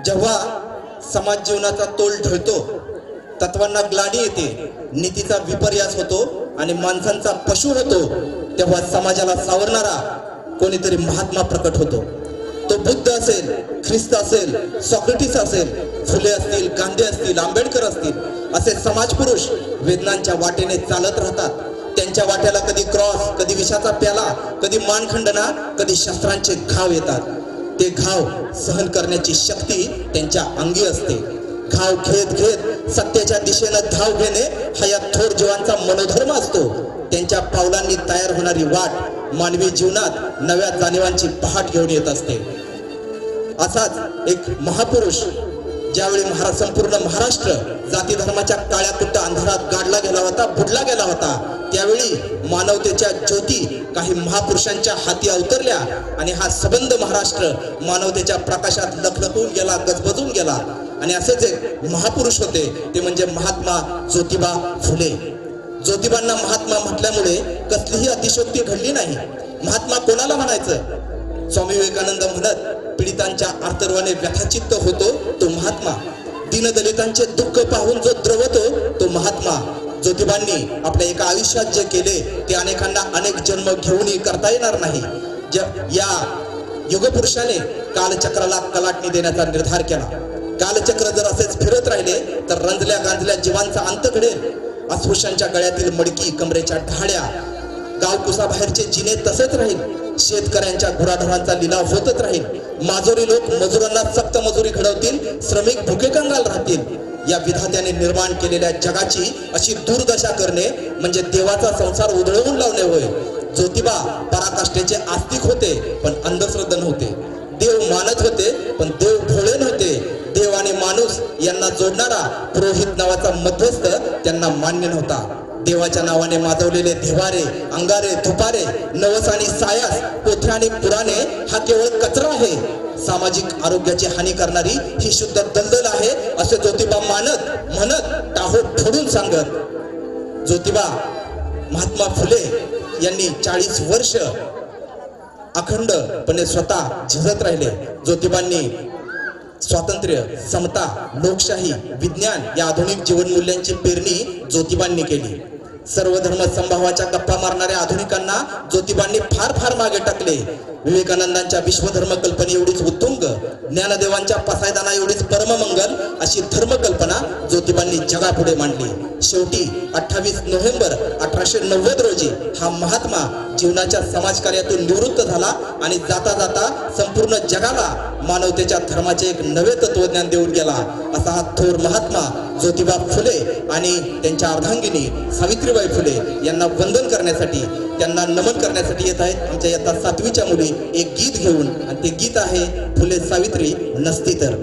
जेव्हा समाज जीवनाचा तोल ढळतो, तत्वांना ग्लानी येते, नीतीचा विपर्यास होतो आणि माणसांचा पशु होतो, तेव्हा समाजाला सावरणारा कोणीतरी महात्मा प्रकट होतो. तो बुद्ध असेल, ख्रिस्त असेल, सॉक्रेटिस असेल, फुले असतील, गांधी असतील, आंबेडकर असतील, असे समाजपुरुष वेदनांच्या वाटेने चालत राहतात. त्यांच्या वाट्याला कधी क्रॉस, कधी विषाचा प्याला, कधी मानखंडना, कधी शस्त्रांचे घाव येतात. ते घाव सहन करण्याची शक्ती त्यांच्या अंगी असते. घाव घेत घेत सत्याच्या दिशेनं धाव घेणे हा या थोर जीवांचा मनोधर्म असतो. त्यांच्या पावलांनी तयार होणारी वाट मानवी जीवनात नव्या जाणीवांची पहाट घेऊन येत असते. असाच एक महापुरुष ज्यावेळी संपूर्ण महाराष्ट्र जाती धर्माच्या काळ्या कुट्ट अंधारात गाडला गेला होता, बुडला गेला होता, त्यावेळी मानवतेच्या ज्योती काही महापुरुषांच्या हाती अवतरल्या आणि हा सबंध महाराष्ट्र मानवतेच्या प्रकाशात लखलखून गेला, गजबजून गेला. आणि असेच एक महापुरुष होते, ते म्हणजे महात्मा ज्योतिबा फुले. ज्योतिबांना महात्मा म्हटल्यामुळे कसलीही अतिशयोक्ती घडली नाही. महात्मा कोणाला म्हणायचं? स्वामी विवेकानंद म्हणत, पीडितांच्या आर्तर्वाने व्यथाचित्त होतो तो महात्मा, दीनदलितांचे दुःख पाहून जो द्रवतो तो महात्मा. ज्योतिबांनी आपल्या एका आयुष्यात जे केले ते अनेकांना अनेक जन्म घेऊनही करता येणार नाही. या युगपुरुषाने कालचक्राला कलाटणी देण्याचा निर्धार केला. कालचक्र जर असेच फिरत राहिले तर रंजल्या गांजल्या जीवांचा अंत घडेल. अस्पृश्यांच्या गळ्यातील मडकी, कमरेच्या ढाळ्या, गावकुसाबाहेरचे जिने तसेच राहील. शेतकऱ्यांच्या गुराढोरांचा लिलाव होतच राहील. माजोरी लोक मजुरांना सक्त मजुरी घडवतील, श्रमिक भुके कंगाल राहतील. या विधात्याने निर्माण केलेल्या जगाची अशी दुर्दशा करणे म्हणजे देवाचा संसार उधळवून लावणे होय. ज्योतिबा पराकाष्ठेचे आस्तिक होते पण अंधश्रद्ध नव्हते. देव मानत होते पण देव भोळे नव्हते. देव आणि माणूस यांना जोडणारा पुरोहित नावाचा मध्यस्थ त्यांना मान्य नव्हता. देवाच्या नावाने माजवलेले देवारे, अंगारे, धुपारे, नवस आणि सायास, पोथ्या आणि पुराणे हा केवळ कचरा आहे. सामाजिक आरोग्याची हानी करणारी ही शुद्ध दलदल आहे असे ज्योतिबा मानत म्हणत टाहो फोडून सांगत. ज्योतिबा महात्मा फुले यांनी 40 वर्ष अखंडपणे स्वतः झिजत राहिले. ज्योतिबांनी स्वातंत्र्य, समता, लोकशाही, विज्ञान या आधुनिक जीवन मूल्यांची पेरणी ज्योतिबांनी केली. सर्व धर्म संभावाच्या गप्पा मारणाऱ्या आधुनिकांना ज्योतिबांनी फार फार मागे टाकले. विवेकानंदांच्या विश्वधर्म कल्पने एवढीच उत्तुंग, ज्ञानदेवांच्या पसायदाना एवढीच परममंगल अशी धर्मकल्पना ज्योतिबांनी जगापुढे मांडली. शेवटी 28 नोव्हेंबर 1890 रोजी हा महात्मा जीवनाच्या समाजकार्यातून निवृत्त झाला आणि जाता जाता संपूर्ण जगाला मानवतेच्या धर्माचे एक नवे तत्वज्ञान देऊन गेला. असा हा थोर महात्मा ज्योतिबा फुले आणि त्यांच्या अर्धांगिनी सावित्रीबाई फुले यांना वंदन करण्यासाठी, त्यांना नमन करण्यासाठी येत आहेत आमच्या इयत्ता 7वीच्या मुली एक गीत घेऊन. आणि ते गीत आहे फुले सावित्री नसती तर.